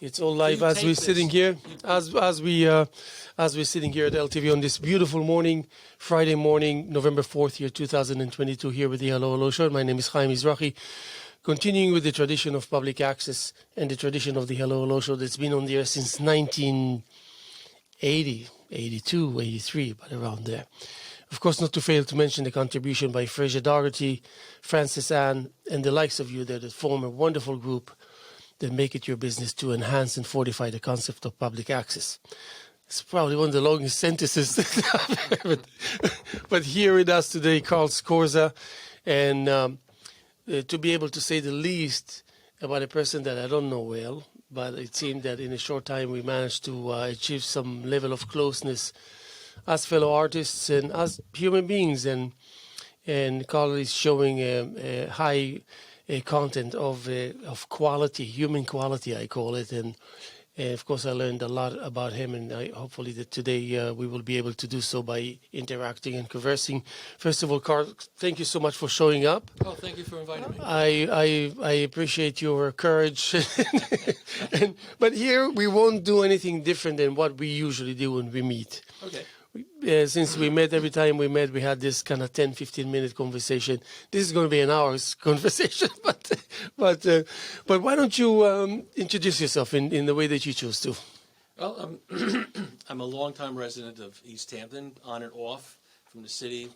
It's all live as we're sitting here, as we're sitting here at LTV on this beautiful morning, Friday morning, November 4th, year 2022, here with the Hello Show. My name is Haim Mizrahi, continuing with the tradition of public access and the tradition of the Hello Show that's been on the air since 1980, 82, 83, but around there. Of course, not to fail to mention the contribution by Fraser Dougherty, Francis Ann, and the likes of you there that form a wonderful group that make it your business to enhance and fortify the concept of public access. It's probably one of the longest sentences that I've ever. But here with us today, Carl Scorza, and to be able to say the least about a person that I don't know well, but it seemed that in a short time we managed to achieve some level of closeness as fellow artists and as human beings, and Carl is showing a high content of quality, human quality, I call it, and of course I learned a lot about him, and hopefully that today we will be able to do so by interacting and conversing. First of all, Carl, thank you so much for showing up. Oh, thank you for inviting me. I appreciate your courage, but here we won't do anything different than what we usually do when we meet. Okay. Since we met, every time we met, we had this kind of 10, 15-minute conversation. This is going to be an hour's conversation, but why don't you introduce yourself in the way that you choose to? Well, I'm a longtime resident of East Hampton, on and off from the city,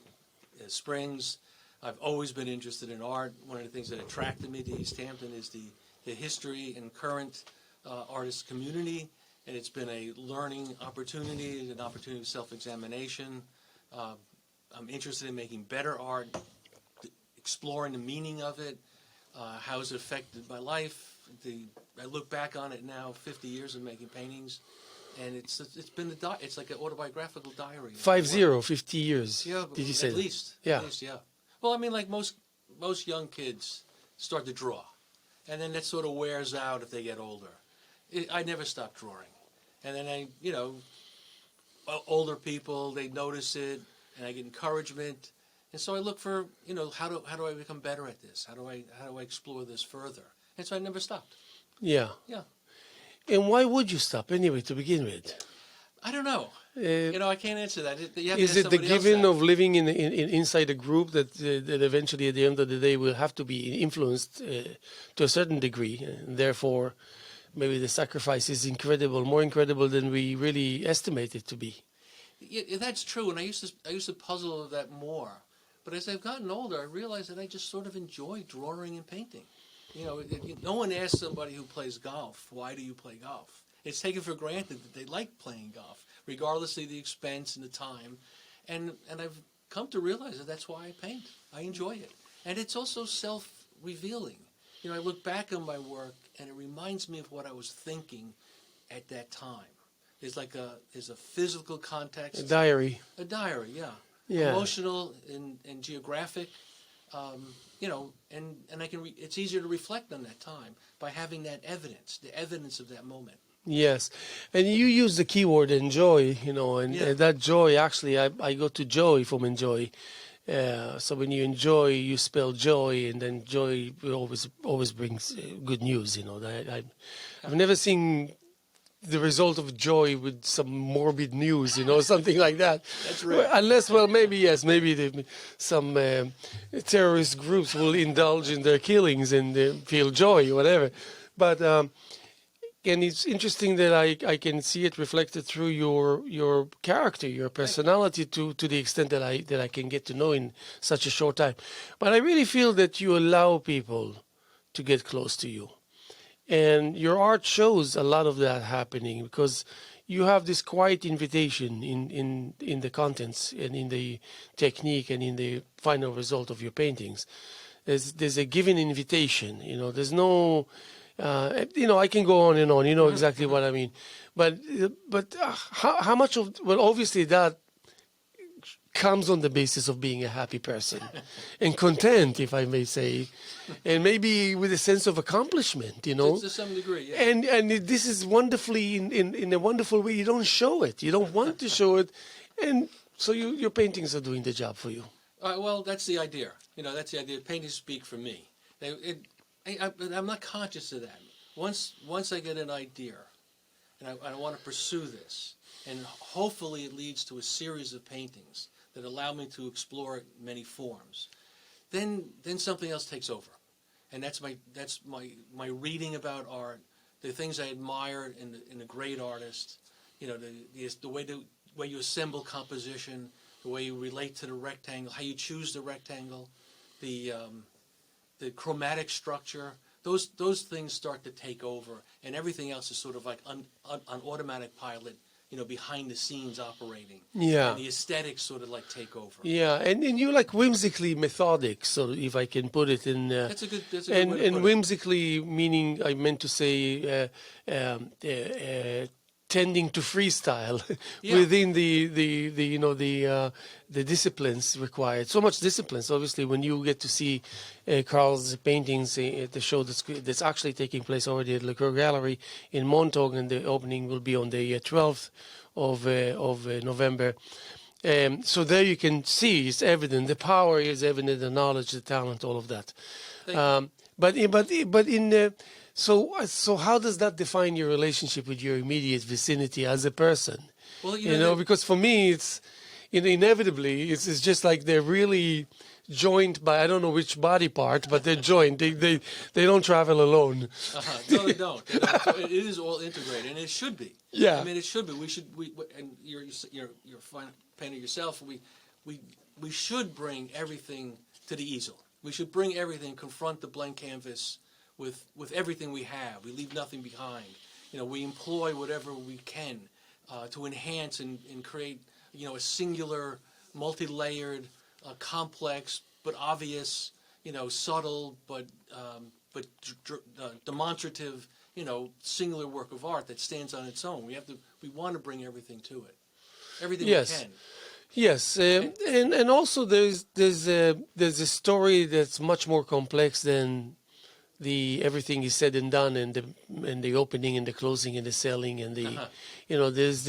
Springs. I've always been interested in art. One of the things that attracted me to East Hampton is the history and current artist community. And it's been a learning opportunity, an opportunity of self-examination. I'm interested in making better art, exploring the meaning of it, how it's affected my life. I look back on it now, 50 years of making paintings, and it's been it's like an autobiographical diary. 50 years. Yeah, did you say at that? least? Yeah. At least, yeah. Well, I mean, like most young kids start to draw, and then that sort of wears out if they get older. I never stopped drawing. And then older people, they notice it, and I get encouragement. And so I look for, how do I become better at this? How do I explore this further? And so I never stopped. Yeah. Yeah. And why would you stop anyway to begin with? I don't know. I can't answer that. Is it the given of living inside a group that eventually at the end of the day will have to be influenced to a certain degree, and therefore maybe the sacrifice is incredible, more incredible than we really estimate it to be? Yeah, that's true, and I used to puzzle with that more. But as I've gotten older, I realized that I just sort of enjoy drawing and painting. No one asks somebody who plays golf, why do you play golf? It's taken for granted that they like playing golf, regardless of the expense and the time. And I've come to realize that that's why I paint. I enjoy it. And it's also self-revealing. I look back on my work, and it reminds me of what I was thinking at that time. There's a physical context. A diary. A diary, yeah. Yeah. Emotional and geographic, and I can. It's easier to reflect on that time by having that evidence, the evidence of that moment. Yes, and you use the keyword enjoy, and that joy, actually, I got to joy from enjoy. So when you enjoy, you spell joy, and then joy always brings good news. I've never seen the result of joy with some morbid news, something like that. That's right. Unless, maybe some terrorist groups will indulge in their killings and feel joy, whatever. But and it's interesting that I can see it reflected through your character, your personality, to the extent that I can get to know in such a short time. But I really feel that you allow people to get close to you. And your art shows a lot of that happening, because you have this quiet invitation in the contents and in the technique and in the final result of your paintings. There's a given invitation, there's no... I can go on and on. You know exactly what I mean. But how much of... Well, obviously that comes on the basis of being a happy person and content, if I may say, and maybe with a sense of accomplishment, To some degree, yeah. And this is wonderfully, in a wonderful way, you don't show it. You don't want to show it. And so your paintings are doing the job for you. Well, that's the idea. That's the idea. Paintings speak for me. I'm not conscious of that. once I get an idea, and I want to pursue this, and hopefully it leads to a series of paintings that allow me to explore many forms, then something else takes over, and that's my reading about art, the things I admire in a great artist, the way you assemble composition, the way you relate to the rectangle, how you choose the rectangle, the chromatic structure. Those things start to take over, and everything else is sort of like on automatic pilot, behind the scenes operating. Yeah. And the aesthetics sort of like take over. Yeah, and you're like whimsically methodic, so if I can put it in. That's a good way to And put it. whimsically meaning I meant to say tending to freestyle Yeah. within the disciplines required. So much disciplines. Obviously, when you get to see Carl's paintings at the show that's actually taking place already at Le Coeur Gallery in Montauk, and the opening will be on the 12th of November. So there you can see it's evident. The power is evident, the knowledge, the talent, all of that. So how does that define your relationship with your immediate vicinity as a person? Well, Because for me, it's inevitably it's just like they're really joined by, I don't know which body part, but they're joined. They don't travel alone. No, they don't. So it is all integrated, and it should be. Yeah. I mean, it should be. And you're fine painter yourself. We should bring everything to the easel. We should bring everything, confront the blank canvas with everything we have. We leave nothing behind. We employ whatever we can to enhance and create, a singular, multi-layered, complex but obvious, subtle but demonstrative, singular work of art that stands on its own. We want to bring everything to it, everything Yes. we can. Yes, and also there's a story that's much more complex than everything is said and done, and the opening and the closing and the selling and the there's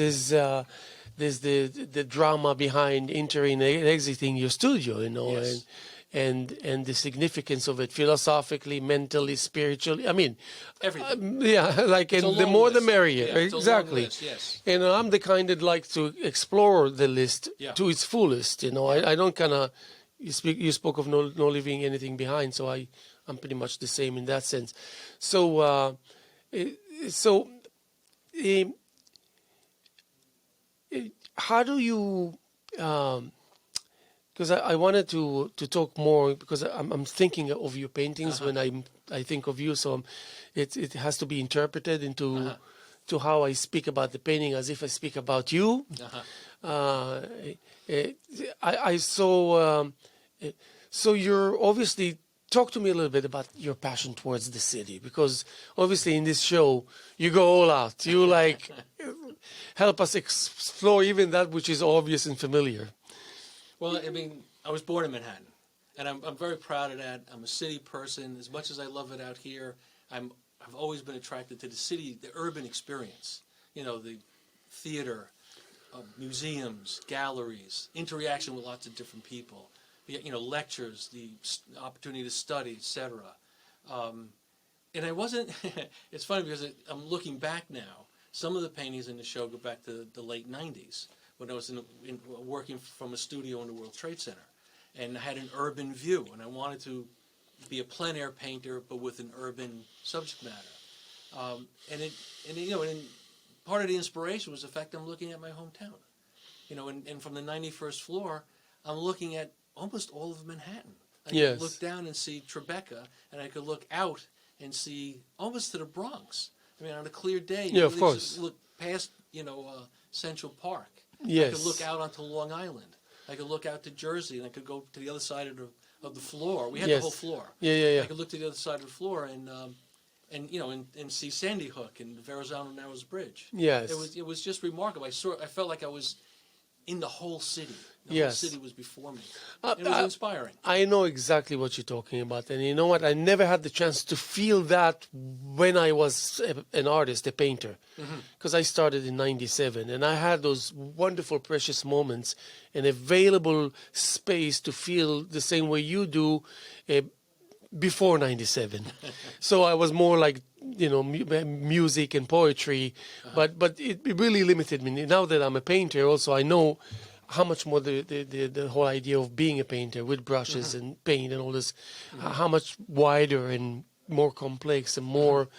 the drama behind entering and exiting your studio, Yes. and the significance of it philosophically, mentally, spiritually. I mean, Everything. and a the long more the list. merrier. Yeah, it's a long Exactly. list, yes. I'm the kind that like to explore the list Yeah. to its fullest. I don't kind of. You spoke of no leaving anything behind, so I'm pretty much the same in that sense. So how do you? Because I wanted to talk more, because I'm thinking of your paintings when I think of you. So it has to be interpreted into to how I speak about the painting as if I speak about you. So you're obviously, talk to me a little bit about your passion towards the city, because obviously in this show you go all out. You like help us explore even that which is obvious and familiar. Well, I mean, I was born in Manhattan, and I'm very proud of that. I'm a city person. As much as I love it out here, I've always been attracted to the city, the urban experience. The theater, museums, galleries, interaction with lots of different people. Lectures, the opportunity to study, etc. And I wasn't. It's funny because I'm looking back now. Some of the paintings in the show go back to the late '90s, when I was working from a studio in the World Trade Center, and I had an urban view, and I wanted to be a plein air painter, but with an urban subject matter. And part of the inspiration was the fact I'm looking at my hometown, and from the 91st floor, I'm looking at almost all of Manhattan. I could look down and see Tribeca, and I could look out and see almost to the Bronx. I mean, on a clear day, Yeah, of course. Look past, Central Park. Yes. I could look out onto Long Island. I could look out to Jersey, and I could go to the other side of the floor. We had the whole floor. Yeah. I could look to the other side of the floor and see Sandy Hook and the Verrazano Narrows Bridge. Yes. It was just remarkable. I felt like I was in the whole city. The whole Yes. city was before me. It was inspiring. I know exactly what you're talking about. And you know what? I never had the chance to feel that when I was an artist, a painter. Because I started in 97. And I had those wonderful, precious moments and available space to feel the same way you do before 97. So I was more like music and poetry, but it really limited me. Now that I'm a painter, also I know how much more the whole idea of being a painter with brushes and paint and all this, how much wider and more complex and more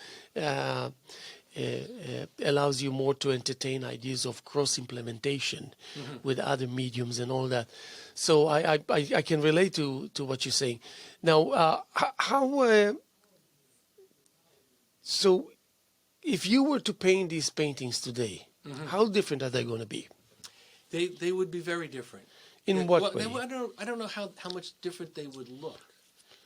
allows you more to entertain ideas of cross implementation with other mediums and all that. So I can relate to what you're saying. Now, so if you were to paint these paintings today, how different are they going to be? They would be very different. In what way? I don't know how much different they would look,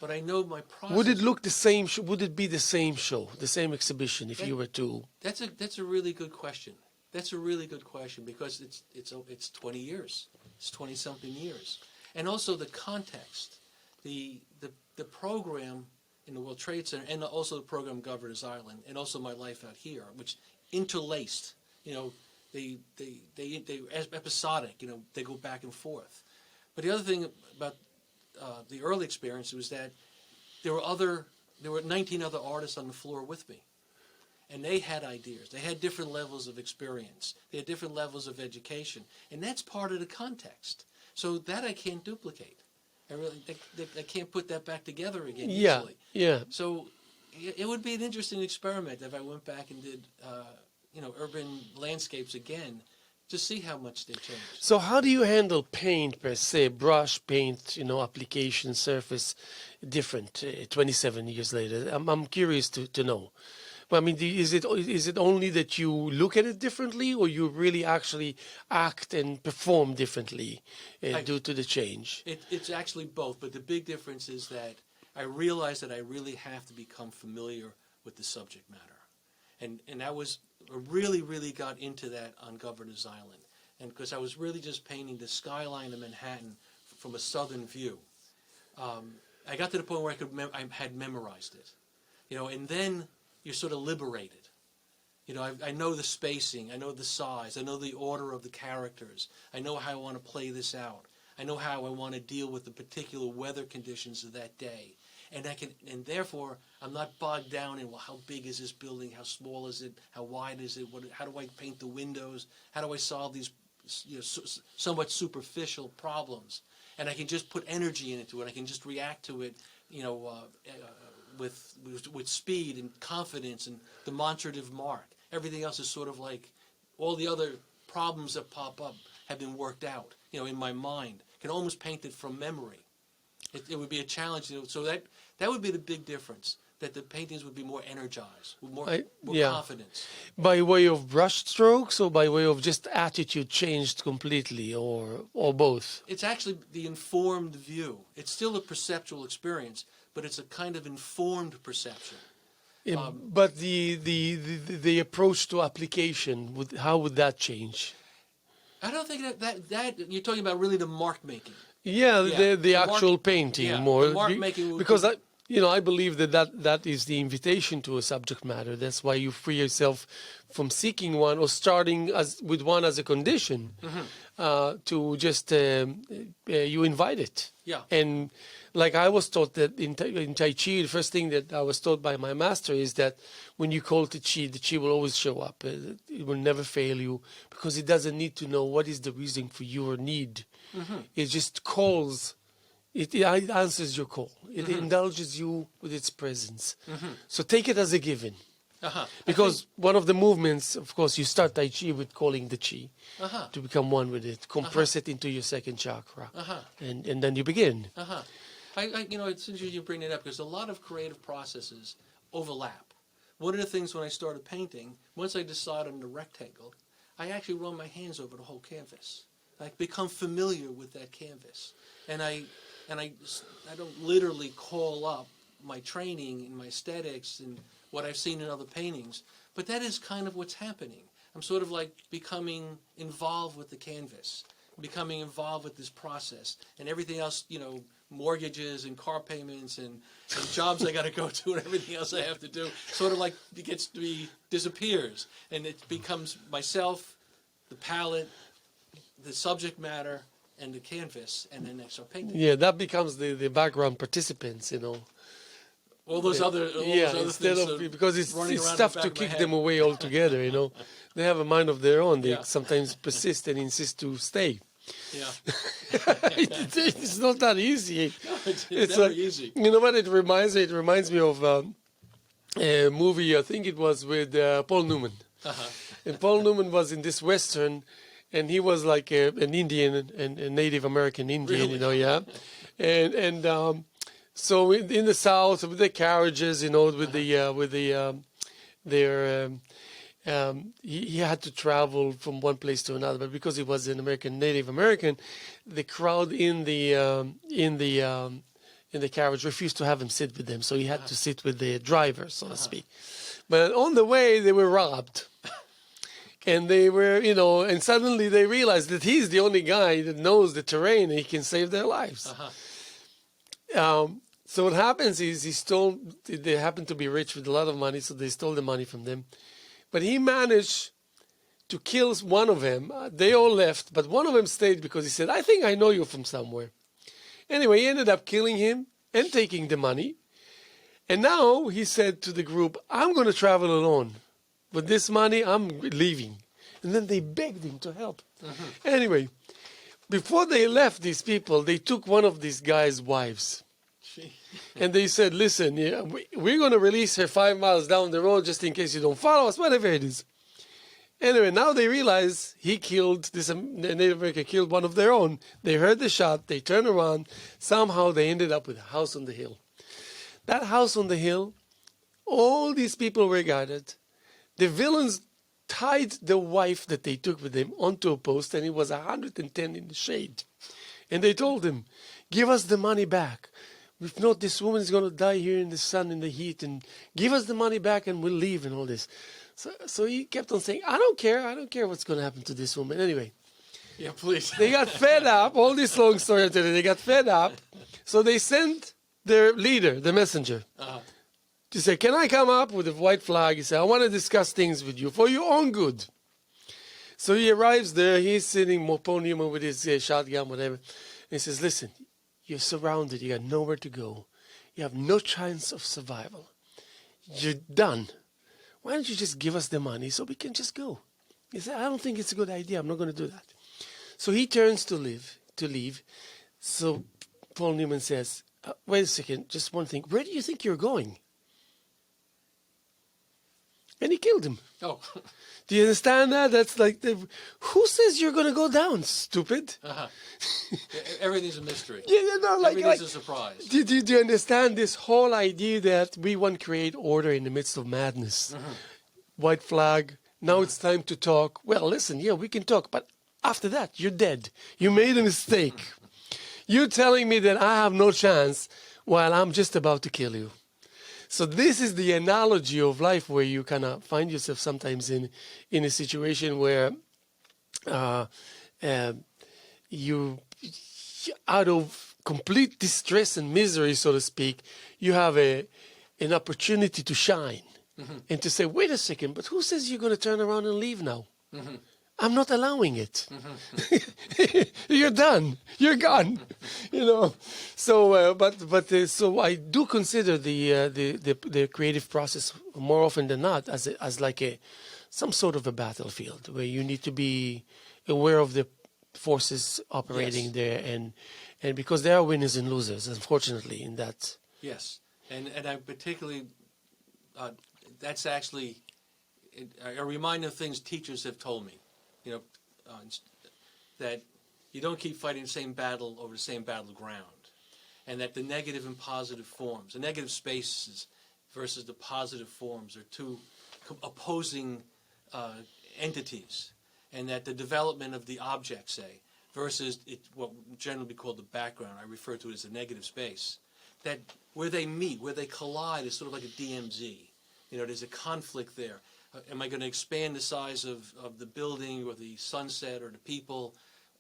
but I know my process. Would it look the same? Would it be the same show, the same exhibition, if you were to? That's a really good question. That's a really good question because it's 20 years. It's 20-something years, and also the context, the program in the World Trade Center, and also the program Governor's Island, and also my life out here, which interlaced. They episodic. They go back and forth. But the other thing about the early experience was that there were 19 other artists on the floor with me, and they had ideas. They had different levels of experience. They had different levels of education, and that's part of the context. So that I can't duplicate. I can't put that back together again easily. Yeah. So it would be an interesting experiment if I went back and did, urban landscapes again, to see how much they changed. So how do you handle paint per se, brush paint, application, surface, different 27 years later? I'm curious to know. Well, I mean, is it only that you look at it differently, or you really actually act and perform differently due to the change? It's actually both, but the big difference is that I realize that I really have to become familiar with the subject matter. And that was, I really got into that on Governor's Island. And because I was really just painting the skyline of Manhattan from a southern view. I got to the point where I had memorized it. And then you're sort of liberated. I know the spacing, I know the size, I know the order of the characters, I know how I want to play this out, I know how I want to deal with the particular weather conditions of that day, and therefore I'm not bogged down in, well, how big is this building, how small is it, how wide is it, how do I paint the windows, how do I solve these somewhat superficial problems, and I can just put energy into it, I can just react to it, with speed and confidence and demonstrative mark. Everything else is sort of like all the other problems that pop up have been worked out, in my mind. I can almost paint it from memory. It would be a challenge. So that would be the big difference, that the paintings would be more energized, with more confidence. By way of brush strokes, or by way of just attitude changed completely, or both? It's actually the informed view. It's still a perceptual experience, but it's a kind of informed perception. But the approach to application, how would that change? I don't think that you're talking about really the mark making. The actual painting more. The mark making because I believe that is the invitation to a subject matter. That's why you free yourself from seeking one or starting with one as a condition, to just you invite it. Yeah. And like I was taught that in Tai Chi, the first thing that I was taught by my master is that when you call the Chi will always show up. It will never fail you, because it doesn't need to know what is the reason for your need. It just calls. It answers your call. It indulges you with its presence. So take it as a given. Because one of the movements, of course, you start Tai Chi with calling the Chi to become one with it, compress it into your second chakra, and then you begin. It's interesting you bring it up, because a lot of creative processes overlap. One of the things when I started painting, once I decided on the rectangle, I actually run my hands over the whole canvas. I become familiar with that canvas, and I don't literally call up my training and my aesthetics and what I've seen in other paintings, but that is kind of what's happening. I'm sort of like becoming involved with the canvas, becoming involved with this process, and everything else, mortgages and car payments and jobs I got to go to and everything else I have to do, sort of like disappears, and it becomes myself, the palette, the subject matter, and the canvas, and then I start painting. Yeah, that becomes the background participants, Well, All those other instead things, of because it's running around tough the back to of my kick head. them away altogether. They have a mind of their own. They Yeah. sometimes persist and insist to stay. Yeah, It's not that easy. it's It's never like, easy. you know what it reminds me? It reminds me of a movie. I think it was with Paul Newman. And Paul Newman was in this western, and he was like an Indian, and a Native American Indian. Really? Yeah. And so in the South with the carriages, with he had to travel from one place to another, but because he was an Native American, the crowd in the carriage refused to have him sit with them, so he had to sit with the driver, so to speak. But on the way, they were robbed, and they were, and suddenly they realized that he's the only guy that knows the terrain and he can save their lives. So what happens is they happen to be rich with a lot of money, so they stole the money from them. But he managed to kill one of them. They all left, but one of them stayed because he said, I think I know you from somewhere. Anyway, he ended up killing him and taking the money. And now he said to the group, I'm going to travel alone. With this money, I'm leaving. And then they begged him to help. Anyway, before they left, these people, they took one of these guys' wives. And they said, listen, we're going to release her 5 miles down the road just in case you don't follow us, whatever it is. Anyway, now they realize he killed, the Native American killed one of their own. They heard the shot, they turned around. Somehow they ended up with a house on the hill. That house on the hill, all these people were gathered. The villains tied the wife that they took with them onto a post, and it was 110 in the shade. And they told him, give us the money back. If not, this woman is going to die here in the sun, in the heat, and give us the money back and we'll leave and all this. So he kept on saying, I don't care what's going to happen to this woman. Anyway, Yeah, please. they got fed up, all this long story today, they got fed up. So they sent their leader, the messenger, to say, can I come up with a white flag? He said, I want to discuss things with you for your own good. So he arrives there, he's sitting Moponium with his shotgun, whatever. And he says, listen, you're surrounded. You got nowhere to go. You have no chance of survival. You're done. Why don't you just give us the money so we can just go? He said, I don't think it's a good idea. I'm not going to do that. So he turns to leave. So Paul Newman says, wait a second, just one thing. Where do you think you're going? And he killed him. Oh. Do you understand that? That's like, who says you're going to go down, stupid? Everything's a mystery. Everything's a surprise. Do you understand this whole idea that we want to create order in the midst of madness? White flag. Now it's time to talk. Well, listen, we can talk, but after that, you're dead. You made a mistake. You're telling me that I have no chance while I'm just about to kill you. So this is the analogy of life, where you kind of find yourself sometimes in a situation where you, out of complete distress and misery, so to speak, you have an opportunity to shine and to say, wait a second, but who says you're going to turn around and leave now? I'm not allowing it. You're done. You're gone. So, so I do consider the creative process more often than not as like some sort of a battlefield where you need to be aware of the forces operating there, and because there are winners and losers, unfortunately, in that. Yes, and I particularly that's actually a reminder of things teachers have told me. That you don't keep fighting the same battle over the same battleground, and that the negative and positive forms, the negative spaces versus the positive forms, are two opposing entities, and that the development of the object, say, versus what generally be called the background, I refer to it as a negative space, that where they meet, where they collide, is sort of like a DMZ. There's a conflict there. Am I going to expand the size of the building or the sunset or the people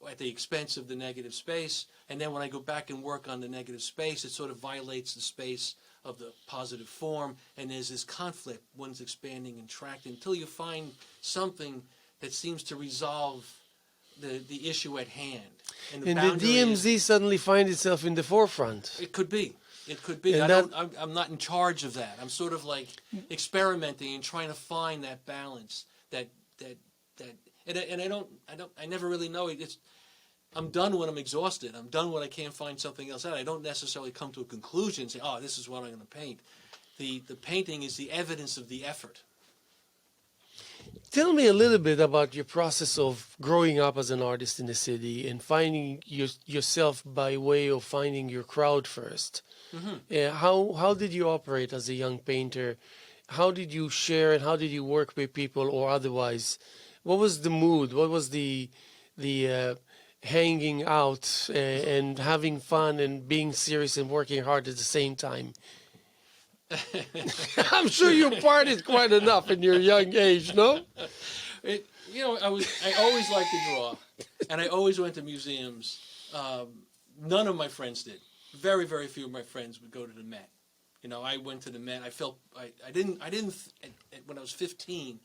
at the expense of the negative space? And then when I go back and work on the negative space, it sort of violates the space of the positive form, and there's this conflict. One's expanding and contracting until you find something that seems to resolve the issue at hand. And the DMZ suddenly finds itself in the forefront. It could be. It could be. And I'm not in charge of that. I'm sort of like experimenting and trying to find that balance. I never really know it. I'm done when I'm exhausted. I'm done when I can't find something else out. I don't necessarily come to a conclusion and say, oh, this is what I'm going to paint. The painting is the evidence of the effort. Tell me a little bit about your process of growing up as an artist in the city and finding yourself by way of finding your crowd first. Mm-hmm. How did you operate as a young painter? How did you share and how did you work with people or otherwise? What was the mood? What was the hanging out and having fun and being serious and working hard at the same time? I'm sure you partied quite enough in your young age, no? I always liked to draw, and I always went to museums. None of my friends did. Very, very few of my friends would go to the Met. I went to the Met. I felt I didn't. When I was 15,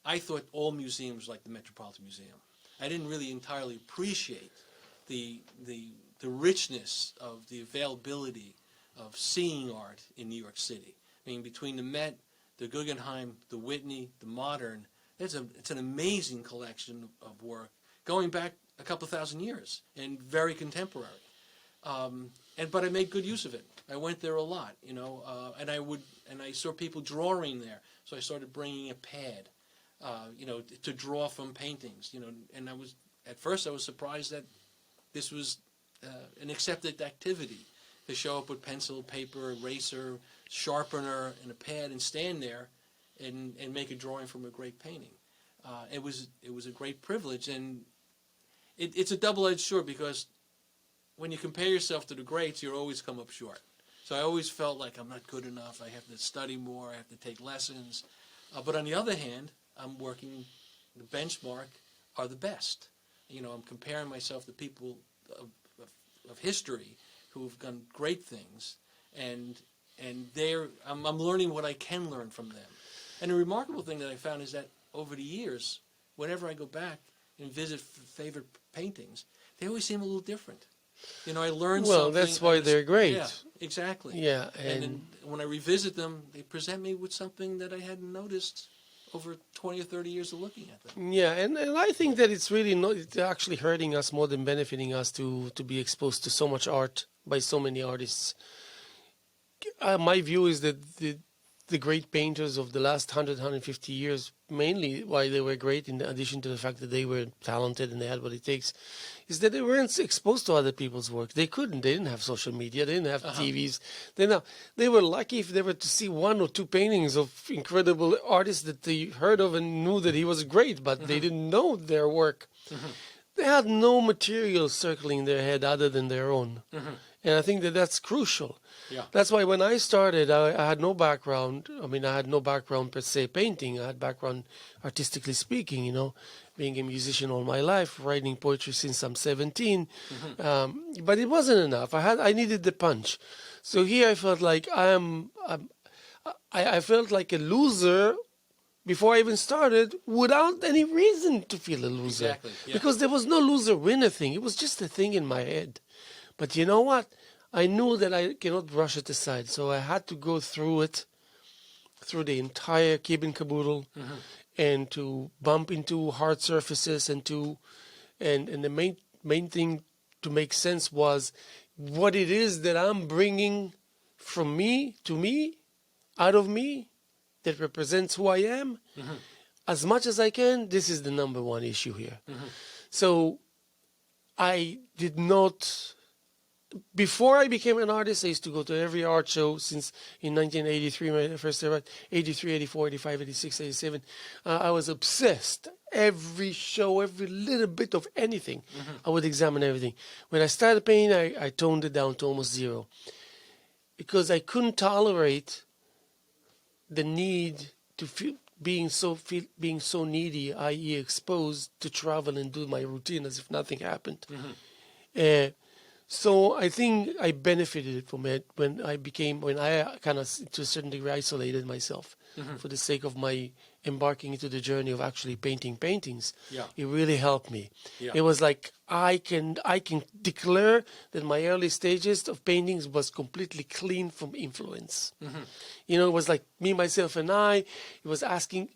I thought all museums were like the Metropolitan Museum. I didn't really entirely appreciate the richness of the availability of seeing art in New York City. I mean, between the Met, the Guggenheim, the Whitney, the Modern, it's an amazing collection of work going back a couple thousand years and very contemporary. But I made good use of it. I went there a lot, and I saw people drawing there, so I started bringing a pad, to draw from paintings, and at first I was surprised that this was an accepted activity. To show up with pencil, paper, eraser, sharpener, and a pad and stand there and make a drawing from a great painting. It was a great privilege, and it's a double-edged sword because when you compare yourself to the greats, you always come up short. So I always felt like I'm not good enough. I have to study more. I have to take lessons. But on the other hand, I'm working, the benchmark are the best. I'm comparing myself to people of history who have done great things, and I'm learning what I can learn from them. And the remarkable thing that I found is that over the years, whenever I go back and visit favorite paintings, they always seem a little different. I learned something. Well, that's why they're great. Yeah, exactly. Yeah, and then when I revisit them, they present me with something that I hadn't noticed over 20 or 30 years of looking at them. Yeah, and I think that it's really it's actually hurting us more than benefiting us to be exposed to so much art by so many artists. My view is that the great painters of the last 150 years, mainly why they were great, in addition to the fact that they were talented and they had what it takes, is that they weren't exposed to other people's work. They couldn't. They didn't have social media. They didn't have TVs. They were lucky if they were to see one or two paintings of incredible artists that they heard of and knew that he was great, but they didn't know their work. They had no material circling their head other than their own. And I think that that's crucial. Yeah. That's why when I started, I had no background. I mean, I had no background per se painting. I had background artistically speaking, being a musician all my life, writing poetry since I'm 17. But it wasn't enough. I needed the punch. So here I felt like I felt like a loser before I even started without any reason to feel a loser. Exactly. Yeah. Because there was no loser-winner thing. It was just a thing in my head. But you know what? I knew that I cannot brush it aside, so I had to go through it, through the entire kib and caboodle, and to bump into hard surfaces, and the main thing to make sense was what it is that I'm bringing from me to me, out of me, that represents who I am. As much as I can, this is the number one issue here. So I did not. Before I became an artist, I used to go to every art show since in 1983, when I first arrived, 83, 84, 85, 86, 87. I was obsessed. Every show, every little bit of anything, I would examine everything. When I started painting, I toned it down to almost zero. Because I couldn't tolerate the need to feel being so needy, i.e. exposed to travel and do my routine as if nothing happened. So I think I benefited from it when I kind of, to a certain degree, isolated myself for the sake of my embarking into the journey of actually painting paintings, Yeah. it really helped me. Yeah. It was like I can declare that my early stages of paintings was completely clean from influence. You know, it was like me, myself, and I. It was asking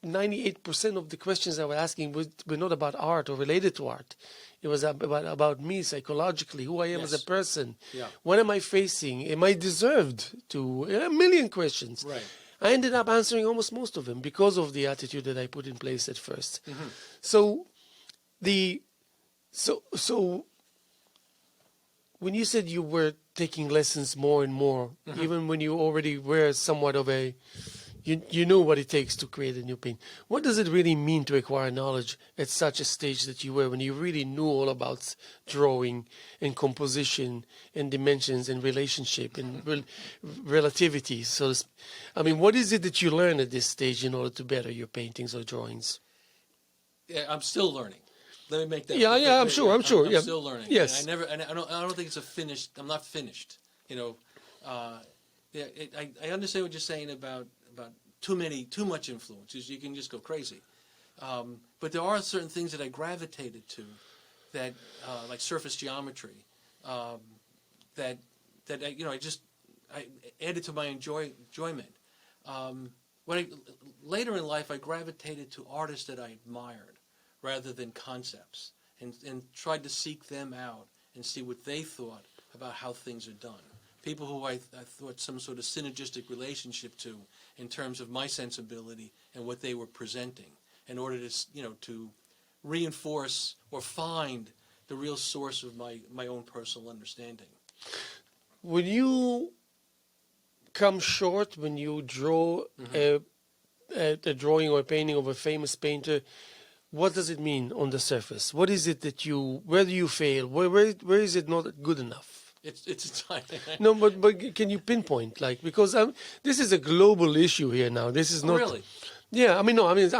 98% of the questions I was asking were not about art or related to art. It was about me psychologically, who I am as a Yes. person. Yeah. What am I facing? Am I deserved to? A million questions. Right. I ended up answering almost most of them because of the attitude that I put in place at first. So so when you said you were taking lessons more and more, even when you already were somewhat of a you know what it takes to create a new paint. What does it really mean to acquire knowledge at such a stage that you were, when you really knew all about drawing and composition and dimensions and relationship and relativity? So, I mean, what is it that you learn at this stage in order to better your paintings or drawings? Yeah, I'm still learning. Let me make that. Yeah, I'm sure. I'm I'm still learning. Yes. And I don't think it's a finished. I'm not finished. You know, I understand what you're saying about too much influence. You can just go crazy. But there are certain things that I gravitated to, that like surface geometry, that I added to my enjoyment. Later in life, I gravitated to artists that I admired rather than concepts, and tried to seek them out and see what they thought about how things are done. People who I thought some sort of synergistic relationship to in terms of my sensibility and what they were presenting, in order to reinforce or find the real source of my own personal understanding. Will you come short when you draw a drawing or a painting of a famous painter? What does it mean on the surface? What is it that where do you fail? Where is it not good enough? It's a time. No, but can you pinpoint, like, because this is a global issue here now. This is not Really. Yeah, I mean, no, I mean,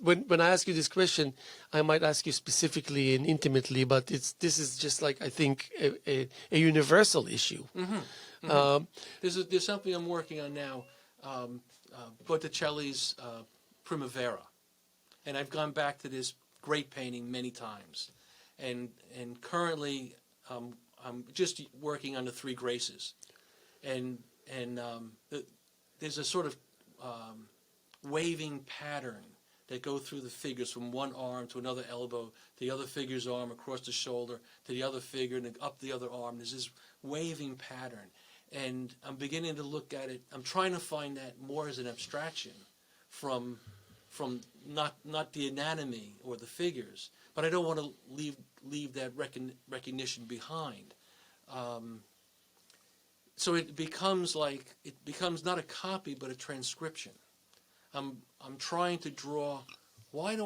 when I ask you this question, I might ask you specifically and intimately, but this is just like, I think, a universal issue. There's something I'm working on now, Botticelli's Primavera, and I've gone back to this great painting many times, and currently I'm just working on the Three Graces, and there's a sort of waving pattern that go through the figures from one arm to another elbow, to the other figure's arm, across the shoulder, to the other figure, and up the other arm. There's this waving pattern, and I'm beginning to look at it. I'm trying to find that more as an abstraction from not the anatomy or the figures, but I don't want to leave that recognition behind. So it becomes not a copy but a transcription. I'm trying to draw. Why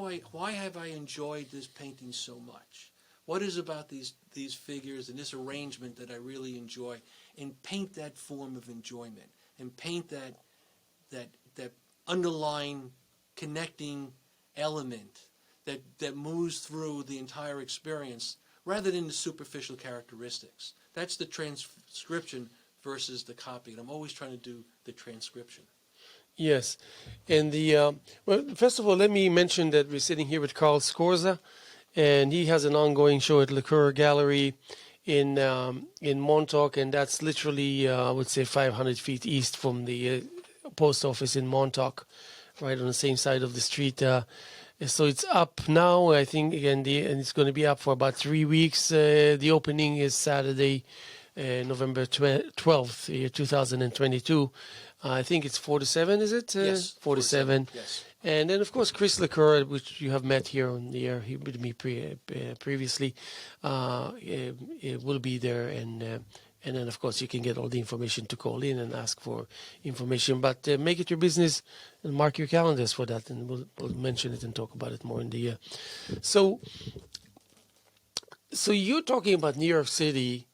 have I enjoyed this painting so much? What is about these figures and this arrangement that I really enjoy? And paint that form of enjoyment, and paint that underlying connecting element that moves through the entire experience, rather than the superficial characteristics. That's the transcription versus the copy, and I'm always trying to do the transcription. Yes, and well, first of all, let me mention that we're sitting here with Carl Scorza, and he has an ongoing show at Liqueur Gallery in Montauk, and that's literally, I would say, 500 feet east from the post office in Montauk, right on the same side of the street. So it's up now, I think, and it's going to be up for about 3 weeks. The opening is Saturday, November 12th, 2022. I think it's 4 to 7, is it? Yes. 4 to 7. Yes. And then, of course, Chris Liqueur, which you have met here on the air, he with me previously, it will be there. And then, of course, you can get all the information to call in and ask for information. But make it your business and mark your calendars for that, and we'll mention it and talk about it more in the year. So you're talking about New York City,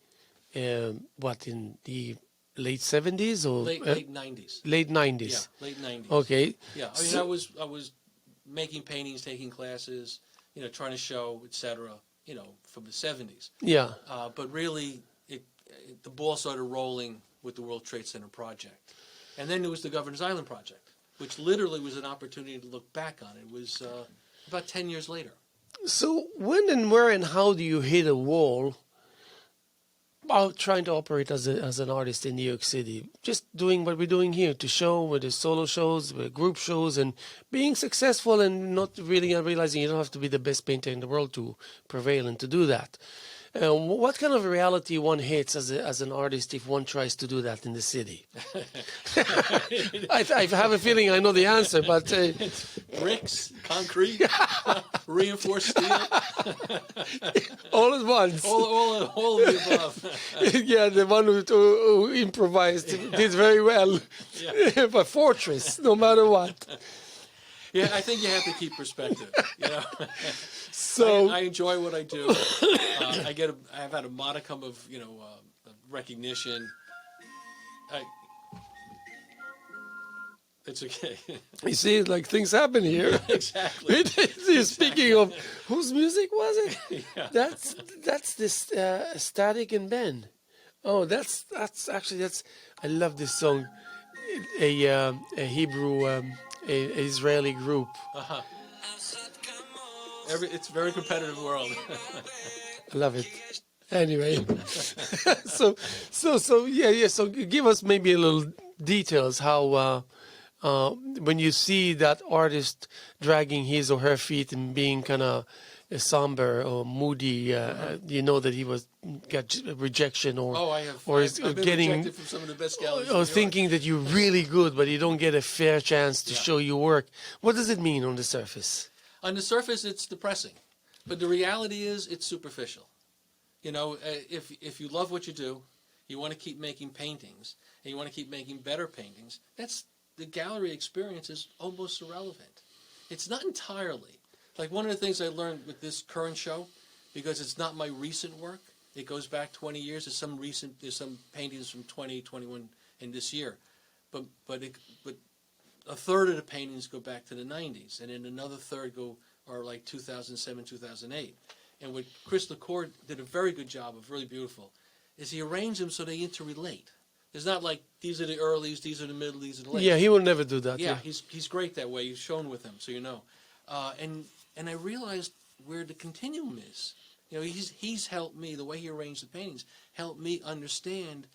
what, in the late 70s or late 90s? Late 90s. Yeah, late 90s. Okay. Yeah, I mean, I was making paintings, taking classes, trying to show, etc. From the 70s. Yeah. But really, the ball started rolling with the World Trade Center project, and then there was the Governor's Island project, which literally was an opportunity to look back on. It was about 10 years later. So when and where and how do you hit a wall about trying to operate as an artist in New York City? Just doing what we're doing here, to show with the solo shows, with group shows, and being successful and not really realizing you don't have to be the best painter in the world to prevail and to do that. What kind of reality one hits as an artist if one tries to do that in the city? I have a feeling I know the answer, but... bricks, concrete, reinforced steel. all at once. All of the above. Yeah, the one who improvised did very well. Yeah. A fortress, no matter what. Yeah, I think you have to keep perspective. You know, So I enjoy what I do. I've had a modicum of recognition. It's okay. you see, like things happen here. Exactly. Speaking of, whose music was it? Yeah. That's this Static and Ben. Oh, that's I love this song. A Hebrew, a Israeli group. Uh-huh. It's a very competitive world. I love it. Anyway, so yeah. So give us maybe a little details how when you see that artist dragging his or her feet and being kind of somber or moody, you know that he got rejection or I've been getting rejected from some of the best galleries. or thinking that you're really good, but you don't get a fair chance to show your work. What does it mean on the surface? On the surface, it's depressing, but the reality is it's superficial. You know, if you love what you do, you want to keep making paintings, and you want to keep making better paintings, the gallery experience is almost irrelevant. It's not entirely. Like one of the things I learned with this current show, because it's not my recent work, it goes back 20 years. There's some paintings from 2021 and this year, but a third of the paintings go back to the 90s, and then another third are like 2007, 2008. And what Chris LaCour did a very good job of, really beautiful, is he arranged them so they interrelate. It's not like these are the earlies, these are the middle, these are the late. Yeah, he will never do that. Yeah, he's great that way. He's shown with him, so you know. And I realized where the continuum is. You know, he's helped me, the way he arranged the paintings, helped me understand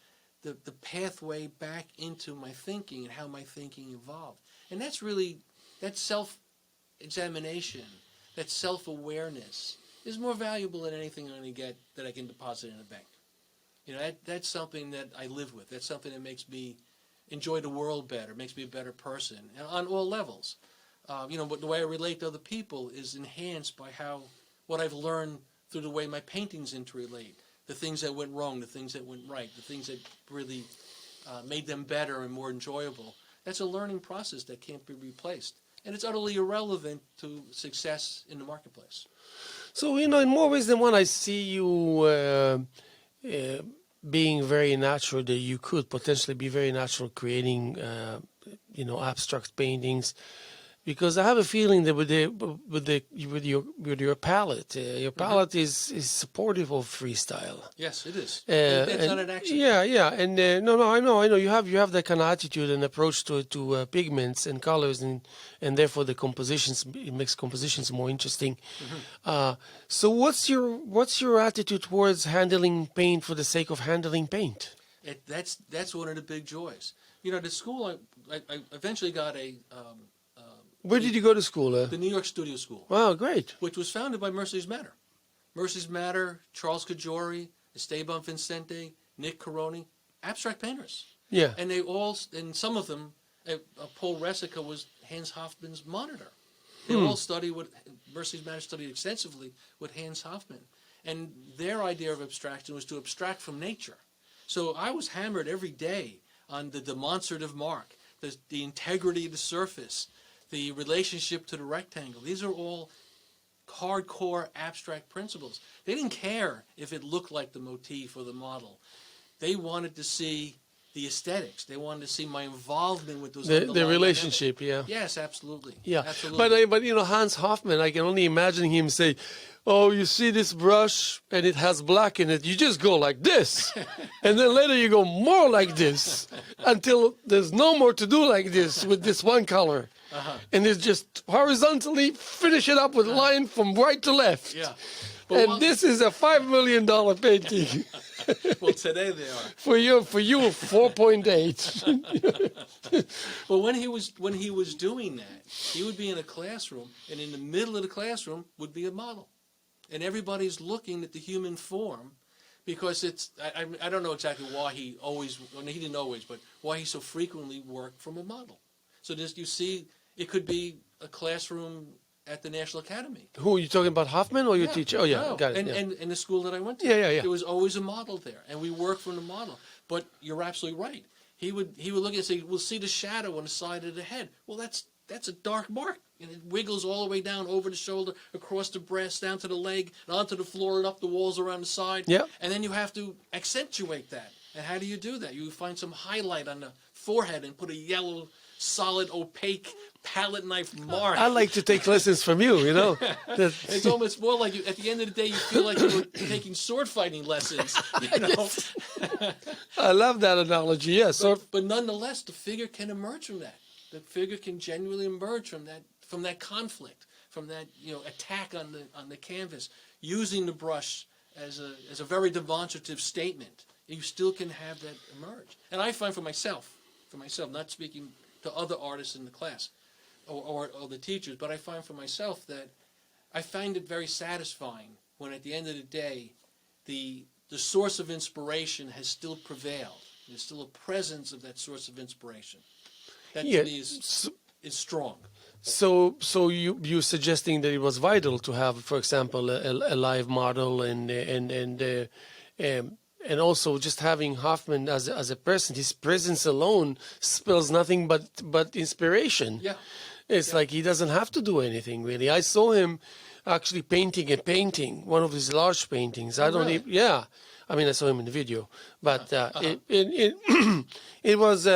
the pathway back into my thinking and how my thinking evolved. And that self-examination, that self-awareness is more valuable than anything I'm going to get that I can deposit in a bank. You know, that's something that I live with. That's something that makes me enjoy the world better, makes me a better person, and on all levels. But the way I relate to other people is enhanced by what I've learned through the way my paintings interrelate, the things that went wrong, the things that went right, the things that really made them better and more enjoyable. That's a learning process that can't be replaced. And it's utterly irrelevant to success in the marketplace. So, in more ways than one, I see you being very natural, that you could potentially be very natural creating, abstract paintings. Because I have a feeling that with your palette, your palette is supportive of freestyle. Yes, it is. It's not an accident. Yeah, and no, I know. You have that kind of attitude and approach to pigments and colors, and therefore it makes compositions more interesting. Mm-hmm. So what's your attitude towards handling paint for the sake of handling paint? That's one of the big joys. You know, the school I eventually got a. Where did you go to school? The New York Studio School. Wow, great. Which was founded by Mercedes Matter. Mercedes Matter, Charles Cajori, Esteban Vincente, Nick Caroni, abstract painters. Yeah. And some of them, Paul Resica was Hans Hofmann's monitor. They all studied Mercedes Matter studied extensively with Hans Hofmann. And their idea of abstraction was to abstract from nature. So I was hammered every day on the demonstrative mark, the integrity of the surface, the relationship to the rectangle. These are all hardcore abstract principles. They didn't care if it looked like the motif or the model. They wanted to see the aesthetics. They wanted to see my involvement with those The underlying relationship, dynamics. yeah. Yes, absolutely. Yeah, Absolutely. but Hans Hoffman, I can only imagine him say, "Oh, you see this brush and it has black in it. You just go like this, and then later you go more like this until there's no more to do like this with this one color, and it's just horizontally finish it up with line from right to left." Yeah. And this is a $5 million painting. Well, today they are. For you, 4.8. But when he was doing that, he would be in a classroom, and in the middle of the classroom would be a model, and everybody's looking at the human form, because it's I don't know exactly why he didn't always, but why he so frequently worked from a model. So you see, it could be a classroom at the National Academy. Who are you talking about, Hoffman or your teacher? Oh, yeah, No. got it. And, yeah. and in the school that I went to, Yeah. there was always a model there, and we worked from the model. But you're absolutely right. He would look and say, "We'll see the shadow on the side of the head." Well, that's a dark mark, and it wiggles all the way down over the shoulder, across the breast, down to the leg, and onto the floor, and up the walls around the side. Yeah. And then you have to accentuate that. And how do you do that? You find some highlight on the forehead and put a yellow, solid, opaque palette knife mark. I like to take lessons from you, It's almost more like at the end of the day, you feel like you were taking sword fighting lessons. I love that analogy, yes. But nonetheless, the figure can emerge from that. The figure can genuinely emerge from that conflict, from that attack on the canvas, using the brush as a very demonstrative statement. You still can have that emerge. And I find for myself, not speaking to other artists in the class or the teachers, but I find for myself that I find it very satisfying when at the end of the day, the source of inspiration has still prevailed. There's still a presence of that source of inspiration. That to me is strong. So you're suggesting that it was vital to have, for example, a live model and also just having Hoffman as a person. His presence alone spells nothing but inspiration. Yeah. It's like he doesn't have to do anything really. I saw him actually painting a painting, one of his large paintings. I don't really? even, yeah. I mean, I saw him in the video, but it was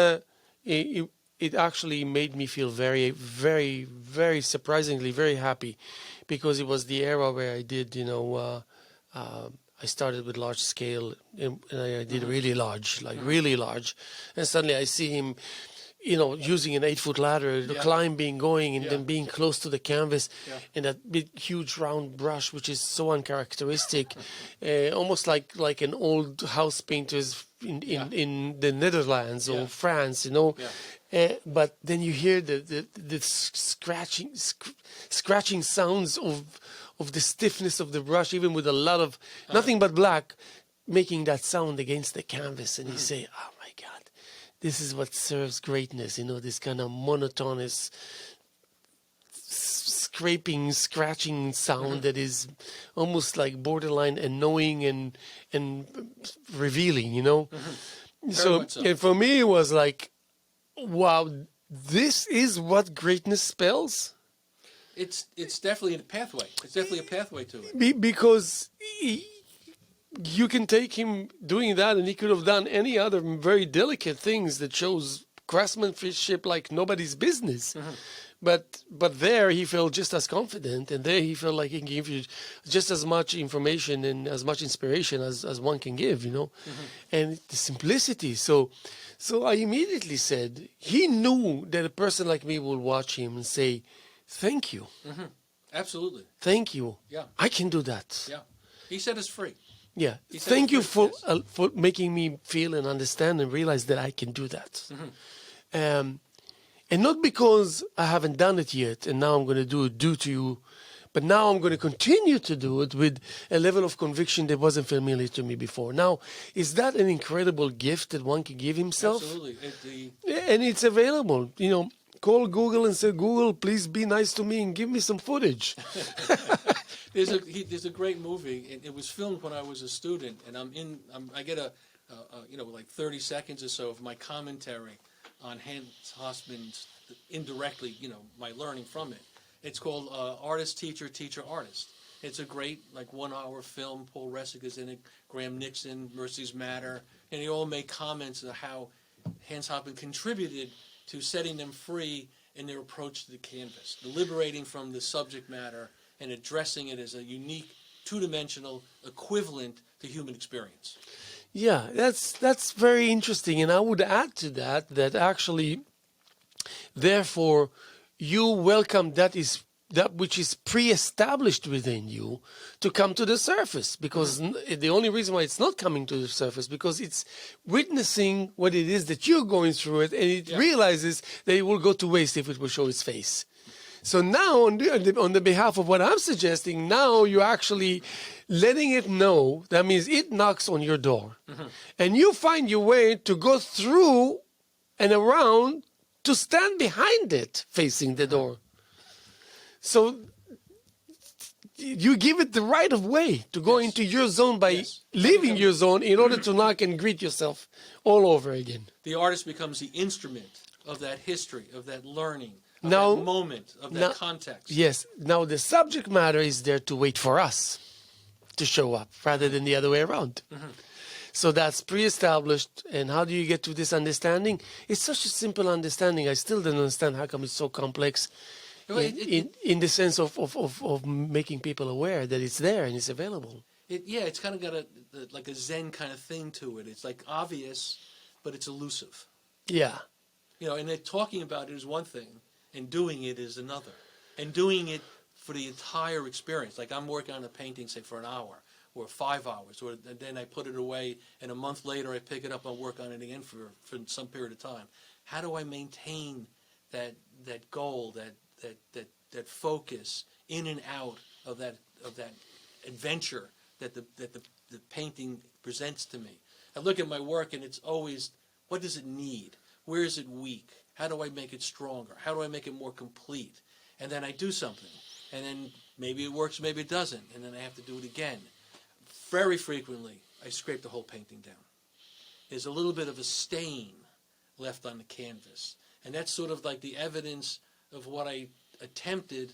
it actually made me feel very, very, very surprisingly very happy, because it was the era where I did, I started with large scale and I did really large, really large. And suddenly I see him, using an 8-foot ladder, climbing, going, and then being close to the canvas, and that big, huge round brush, which is so uncharacteristic, almost like an old house painters in the Netherlands or France, but then you hear the scratching sounds of the stiffness of the brush, even with a lot of nothing but black, making that sound against the canvas, and you say, "Oh my God, this is what serves greatness." This kind of monotonous, scraping, scratching sound that is almost like borderline annoying and revealing. So, and for me, it was like, wow, this is what greatness spells. It's definitely a pathway. It's definitely a pathway to it. Because you can take him doing that, and he could have done any other very delicate things that shows craftsmanship like nobody's business. But there he felt just as confident, and there he felt like he can give you just as much information and as much inspiration as one can give, and the simplicity. So I immediately said, he knew that a person like me would watch him and say, "Thank you." Absolutely. Thank you. Yeah. I can do that. Yeah. He set us free. Yeah. He set Thank us you free, for making me feel and understand and realize that I can do that. And not because I haven't done it yet and now I'm going to do it due to you, but now I'm going to continue to do it with a level of conviction that wasn't familiar to me before. Now, is that an incredible gift that one can give himself? Absolutely. And it's available. Call Google and say, "Google, please be nice to me and give me some footage." There's a great movie. It was filmed when I was a student, and I get like 30 seconds or so of my commentary on Hans Hoffman's indirectly, my learning from it. It's called Artist, Teacher, Teacher, Artist. It's a great 1-hour film. Paul Ressick is in it, Graham Nixon, Mercy's Matter, and they all make comments of how Hans Hampton contributed to setting them free in their approach to the canvas, liberating from the subject matter and addressing it as a unique, two-dimensional equivalent to human experience. Yeah, that's very interesting, and I would add to that actually, therefore, you welcome that which is pre-established within you to come to the surface, because the only reason why it's not coming to the surface because it's witnessing what it is that you're going through it, and it realizes that it will go to waste if it will show its face. So now, on the behalf of what I'm suggesting, now you're actually letting it know. That means it knocks on your door, and you find your way to go through and around to stand behind it, facing the door. So you give it the right of way to go into your zone by leaving your zone in order to knock and greet yourself all over again. The artist becomes the instrument of that history, of that learning, of Now- that moment, of that context. Yes. Now the subject matter is there to wait for us to show up rather than the other way around. So that's pre-established. And how do you get to this understanding? It's such a simple understanding. I still don't understand how come it's so complex Well, in the sense of making people aware that it's there and it's available. it's kind of got like a Zen kind of thing to it. It's like obvious, but it's elusive. Yeah. And talking about it is one thing, and doing it is another. And doing it for the entire experience. Like I'm working on a painting, say, for an hour or 5 hours, or then I put it away, and a month later I pick it up and work on it again for some period of time. How do I maintain that goal, that focus in and out of that adventure that the painting presents to me? I look at my work and it's always, what does it need? Where is it weak? How do I make it stronger? How do I make it more complete? And then I do something, and then maybe it works, maybe it doesn't, and then I have to do it again. Very frequently, I scrape the whole painting down. There's a little bit of a stain left on the canvas, and that's sort of like the evidence of what I attempted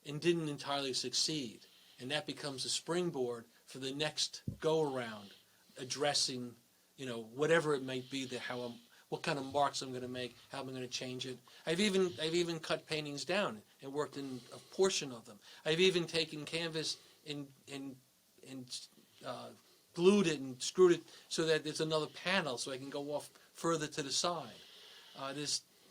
and didn't entirely succeed. And that becomes a springboard for the next go-around, addressing, whatever it might be, what kind of marks I'm going to make, how I'm going to change it. I've even cut paintings down and worked in a portion of them. I've even taken canvas and glued it and screwed it so that there's another panel so I can go off further to the side.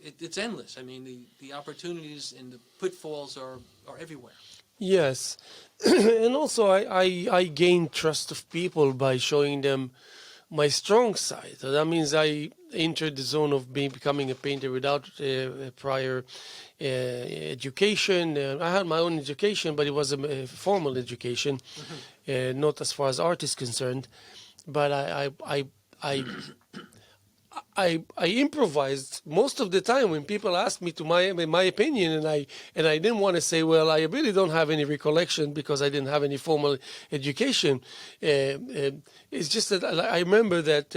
It's endless. I mean, the opportunities and the pitfalls are everywhere. Yes. And also I gain trust of people by showing them my strong side. So that means I entered the zone of becoming a painter without prior education. I had my own education, but it was a formal education, not as far as art is concerned. But I improvised most of the time when people asked me to my opinion, and I didn't want to say, well, I really don't have any recollection because I didn't have any formal education. It's just that I remember that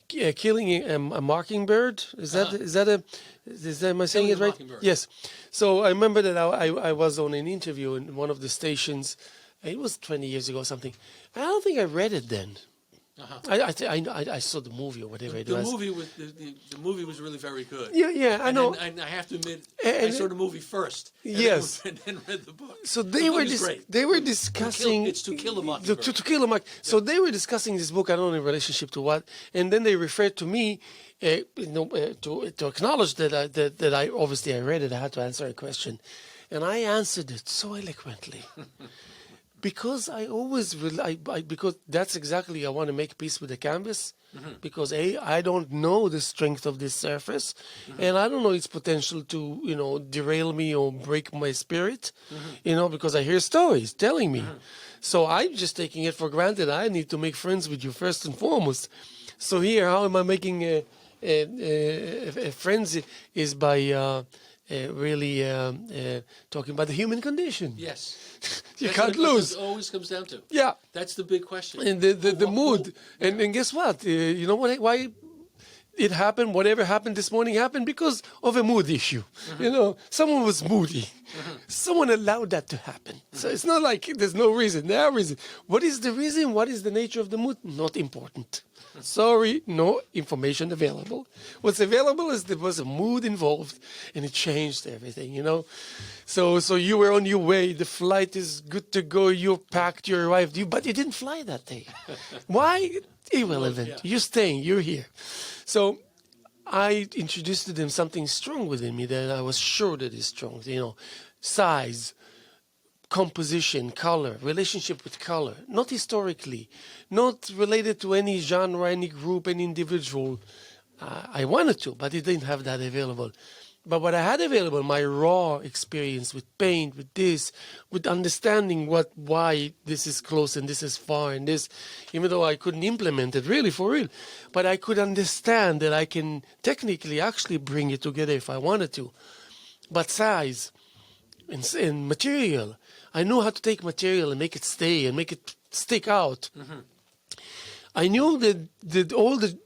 killing a mockingbird, am I saying it right? Yes. So I remember that I was on an interview in one of the stations. It was 20 years ago or something. I don't think I read it then. I saw the movie or whatever it was. The movie was really very good. Yeah, I know. And I have to admit, I saw the movie first. Yes. And then read the book. So they were discussing. It's To Kill a Mockingbird. To Kill a Mockingbird. So they were discussing this book. I don't know in relationship to what, and then they referred to me, to acknowledge that I obviously I read it. I had to answer a question, and I answered it so eloquently. Because I always because that's exactly I want to make peace with the canvas. Because I don't know the strength of this surface, and I don't know its potential to derail me or break my spirit. Because I hear stories telling me. So I'm just taking it for granted. I need to make friends with you first and foremost. So here, how am I making friends? Is by really talking about the human condition. Yes. You can't lose. It always comes down to. Yeah. That's the big question. And the mood. And guess what? You know what? Why? it happened, whatever happened this morning happened because of a mood issue. Someone was moody. Someone allowed that to happen. So it's not like there's no reason. There are reasons. What is the reason? What is the nature of the mood? Not important. Sorry, no information available. What's available is there was a mood involved and it changed everything, So you were on your way, the flight is good to go, you're packed, you arrived, but you didn't fly that day. Why? Irrelevant. Yeah. You're staying, you're here. So I introduced to them something strong within me that I was sure that is strong, size, composition, color, relationship with color, not historically, not related to any genre, any group, any individual. I wanted to, but it didn't have that available. But what I had available, my raw experience with paint, with this, with understanding why this is close and this is far and this, even though I couldn't implement it really for real, but I could understand that I can technically actually bring it together if I wanted to. But size and material, I knew how to take material and make it stay and make it stick out. I knew that all the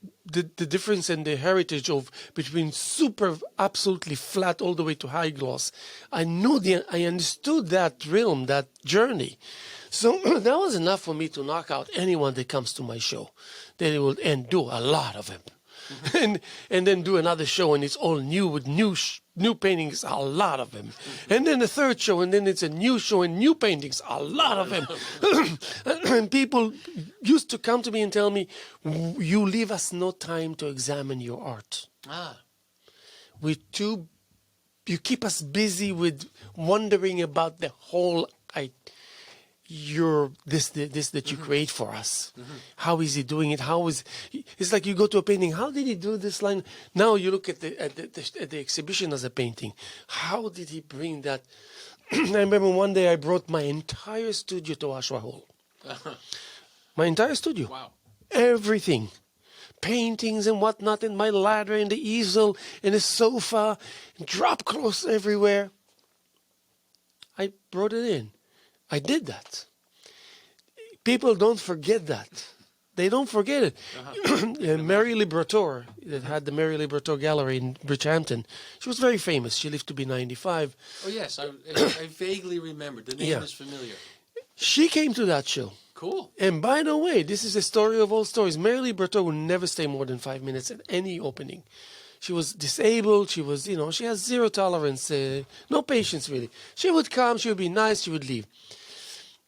difference and the heritage of between super absolutely flat all the way to high gloss. I understood that realm, that journey. So that was enough for me to knock out anyone that comes to my show. And do a lot of them. and then do another show and it's all new with new paintings, a lot of them. And then the third show and then it's a new show and new paintings, a lot of them. And people used to come to me and tell me, you leave us no time to examine your art. You keep us busy with wondering about the whole that you create for us. How is he doing it? It's like you go to a painting. How did he do this line? Now you look at the exhibition as a painting. How did he bring that? I remember one day I brought my entire studio to Ashwa Hall. My entire studio. Wow. Everything. Paintings and whatnot, and my ladder and the easel and the sofa, and drop cloths everywhere. I brought it in. I did that. People don't forget that. They don't forget it. Mary Liberator, that had the Mary Liberator Gallery in Bridgehampton, she was very famous. She lived to be 95. Oh, yes. I vaguely remember. The name is familiar. She came to that show. Cool. And by the way, this is a story of all stories. Mary Liberator would never stay more than 5 minutes at any opening. She was disabled. She was, she has zero tolerance, no patience really. She would come, she would be nice, she would leave.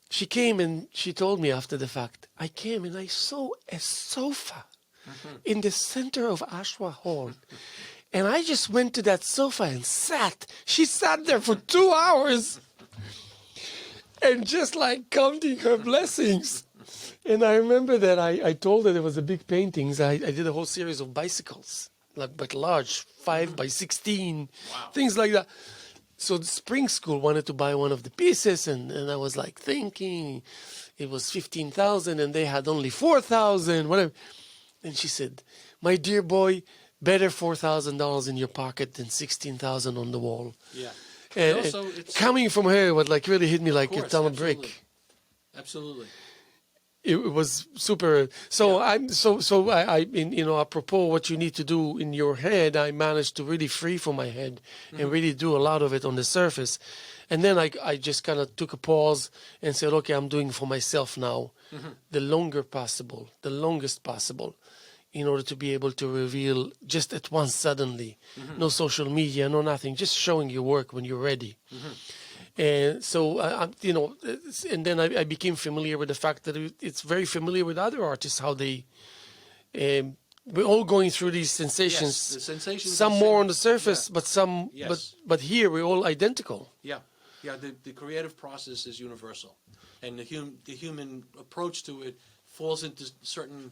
She came and she told me after the fact, I came and I saw a sofa in the center of Ashwa Hall. And I just went to that sofa and sat. She sat there for 2 hours and just like counting her blessings. And I remember that I told her there was a big paintings. I did a whole series of bicycles, but large, 5 by 16, things like that. So the spring school wanted to buy one of the pieces, and I was like thinking it was 15,000 and they had only 4,000, whatever. And she said, my dear boy, better $4,000 in your pocket than 16,000 on the wall. Yeah. And also, it's coming from her, it would like really hit me like a ton of brick. Absolutely. It was super. So I apropos what you need to do in your head, I managed to really free from my head and really do a lot of it on the surface. And then I just kind of took a pause and said, okay, I'm doing for myself now the longest possible in order to be able to reveal just at once suddenly. No social media, no nothing, just showing your work when you're ready. And so, and then I became familiar with the fact that it's very familiar with other artists, how they, we're all going through these sensations. Yes, the sensations. Some more on the surface, but some, Yes. but here we're all identical. Yeah, the creative process is universal, and the human approach to it falls into certain,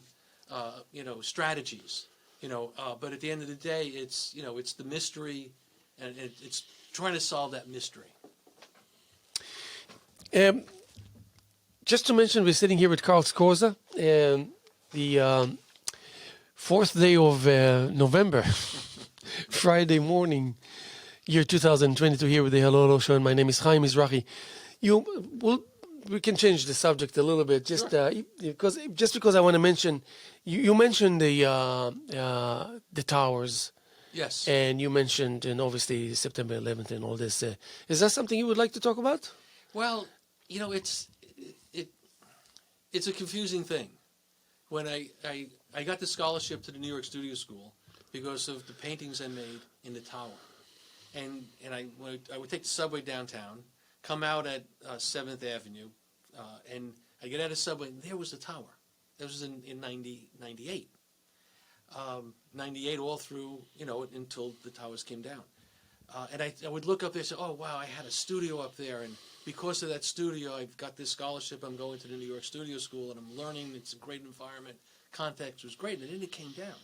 strategies. But at the end of the day, it's the mystery, and it's trying to solve that mystery. Just to mention, we're sitting here with Carl Scorza, the 4th day of November, Friday morning, year 2022, here with the Hello Show, and my name is Haim Mizrahi. we can change the subject a little bit, just Sure. because I want to mention, you mentioned the towers, Yes. and you mentioned, and obviously September 11th and all this. Is that something you would like to talk about? Well, it's a confusing thing. When I got the scholarship to the New York Studio School because of the paintings I made in the tower, and I would take the subway downtown, come out at 7th Avenue, and I get out of the subway, and there was the tower. That was in 98. 98 all through, until the towers came down. And I would look up there and say, oh, wow, I had a studio up there, and because of that studio, I've got this scholarship. I'm going to the New York Studio School, and I'm learning. It's a great environment. Context was great, and then it came down.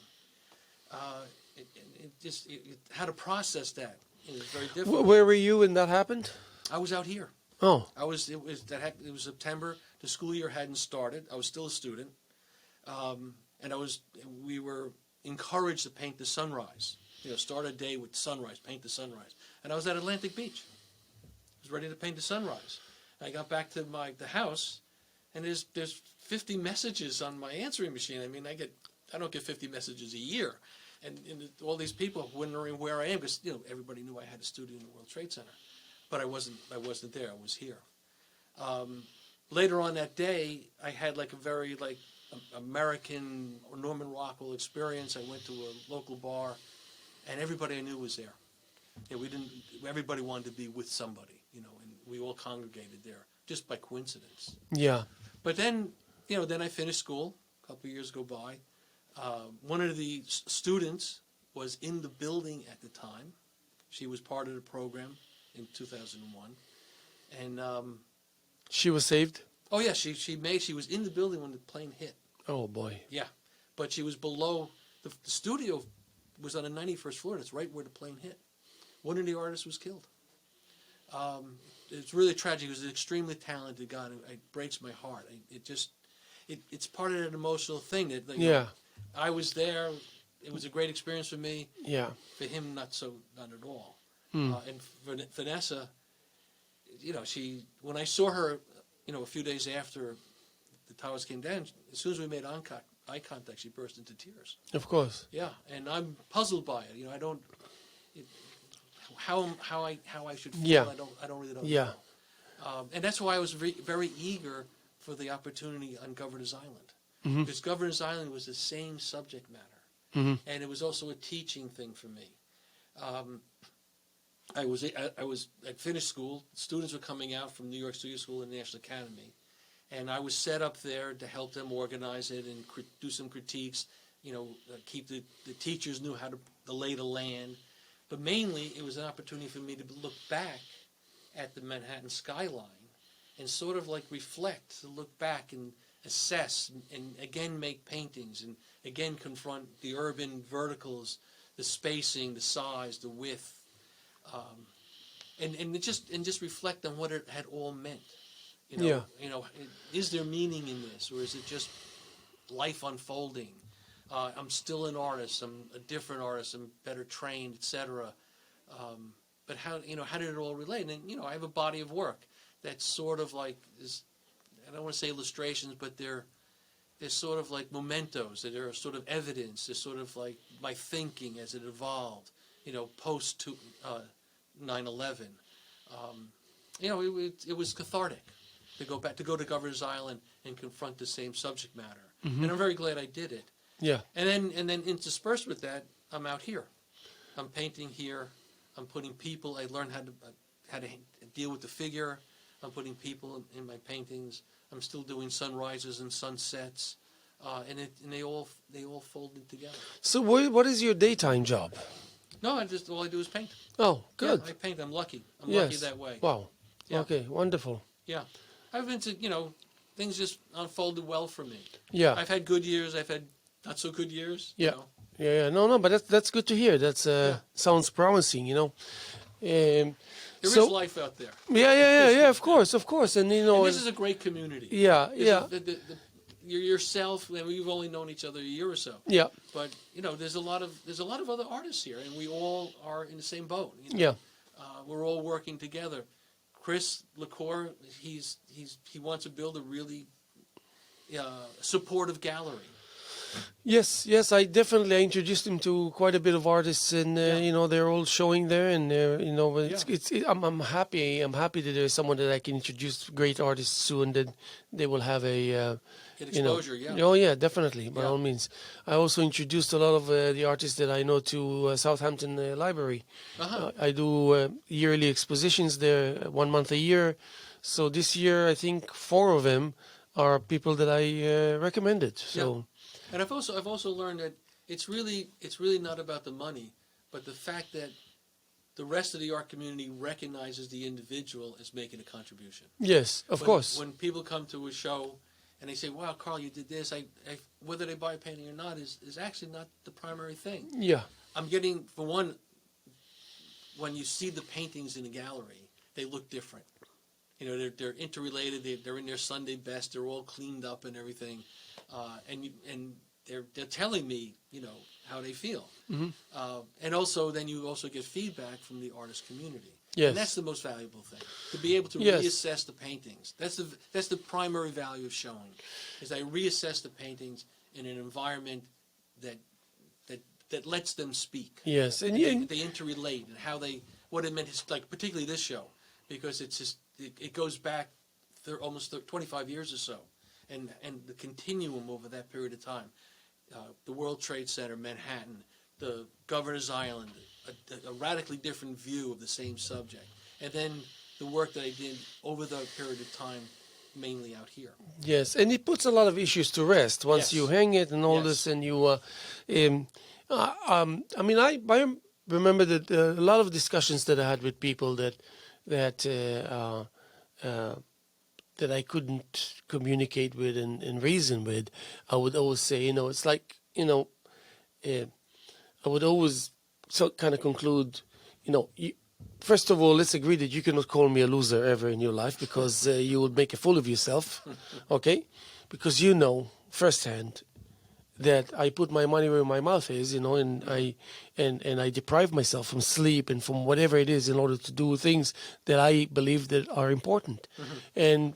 How to process that is very difficult. Where were you when that happened? I was out here. Oh, It was September. The school year hadn't started. I was still a student, and we were encouraged to paint the sunrise. Start a day with sunrise, paint the sunrise. And I was at Atlantic Beach. I was ready to paint the sunrise. I got back to the house, and there's 50 messages on my answering machine. I mean, I don't get 50 messages a year, and all these people wondering where I am because everybody knew I had a studio in the World Trade Center, but I wasn't there. I was here. Later on that day, I had a very American or Norman Rockwell experience. I went to a local bar, and everybody I knew was there. Everybody wanted to be with somebody, and we all congregated there just by coincidence. yeah. But then, then I finished school. A couple of years go by. One of the students was in the building at the time. She was part of the program in 2001, and She was saved? oh yeah, she was in the building when the plane hit. Oh, boy. Yeah, but she was below the studio. Was on the 91st floor. That's right where the plane hit. One of the artists was killed. It's really tragic. He was an extremely talented guy. It breaks my heart. It's part of that emotional thing that Yeah. I was there. It was a great experience for me. Yeah. For him, not at all. Hmm. And for Vanessa, when I saw her, a few days after the towers came down, as soon as we made eye contact, she burst into tears. Of course. Yeah, and I'm puzzled by it. I don't. How I should feel. Yeah. I don't really know. Yeah. And that's why I was very eager for the opportunity on Governor's Island, Mhm. because Governor's Island was the same subject matter, and it was also a teaching thing for me. I'd finished school. Students were coming out from New York Studio School and National Academy, and I was set up there to help them organize it and do some critiques. Keep the teachers knew how to lay the land, but mainly it was an opportunity for me to look back at the Manhattan skyline and sort of reflect, to look back and assess, and again make paintings, and again confront the urban verticals, the spacing, the size, the width. And just reflect on what it had all meant. Is there meaning in this, or is it just life unfolding? I'm still an artist. I'm a different artist. I'm better trained, etc. But how did it all relate? And I have a body of work that's sort of is, I don't want to say illustrations, but they're sort of like mementos. They're sort of evidence. They're sort of like my thinking as it evolved. Post 9/11. It was cathartic to go to Governor's Island and confront the same subject matter. And I'm very glad I did it. Yeah. And then interspersed with that, I'm out here. I'm painting here. I'm putting people. I learned how to deal with the figure. I'm putting people in my paintings. I'm still doing sunrises and sunsets, and they all folded together. So what is your daytime job? No, all I do is paint. Oh, good. Yeah, I paint. I'm lucky. I'm Yes. lucky that way. Wow. Yeah. Okay, wonderful. Yeah, I've been to things just unfolded well for me. Yeah. I've had good years. I've had not so good years. Yeah. Yeah. No, but that's good to hear. That's sounds promising. There is life out there. Yeah. Of course. And And this is a great community. Yeah. You're yourself. We've only known each other a year or so. Yeah. But there's a lot of other artists here, and we all are in the same boat. Yeah. We're all working together, Chris LaCour, he wants to build a really supportive gallery. Yes, yes, I introduced him to quite a bit of artists, and they're all showing there, and I'm happy that there's someone that I can introduce great artists to, and that they will have a Get exposure, yeah. Oh yeah, definitely, by all means. I also introduced a lot of the artists that I know to Southampton Library. I do yearly expositions there, 1 month a year. So this year, I think 4 of them are people that I recommended. So. Yeah. And I've also learned that it's really not about the money, but the fact that the rest of the art community recognizes the individual as making a contribution. Yes, of course. When people come to a show and they say, "Wow, Carl, you did this," whether they buy a painting or not is actually not the primary thing. Yeah. I'm getting, for one, when you see the paintings in a gallery, they look different. They're interrelated. They're in their Sunday best. They're all cleaned up and everything. And they're telling me, how they feel. Mm-hmm. And also, then you also get feedback from the artist community. Yes. And that's the most valuable thing, to be able to reassess the paintings. That's the primary value of showing, is I reassess the paintings in an environment that lets them speak. Yes, and they interrelate, and what it meant is, like, particularly this show, because it goes back almost 25 years or so. And the continuum over that period of time, the World Trade Center, Manhattan, the Governor's Island, a radically different view of the same subject, and then the work that I did over the period of time, mainly out here. Yes, and it puts a lot of issues to rest once you hang it and all this, and you. I remember that a lot of discussions that I had with people that I couldn't communicate with and reason with, I would always say, it's like, I would always kind of conclude, first of all, let's agree that you cannot call me a loser ever in your life, because you would make a fool of yourself, okay? Because firsthand that I put my money where my mouth is, and I deprive myself from sleep and from whatever it is in order to do things that I believe that are important. Mm-hmm.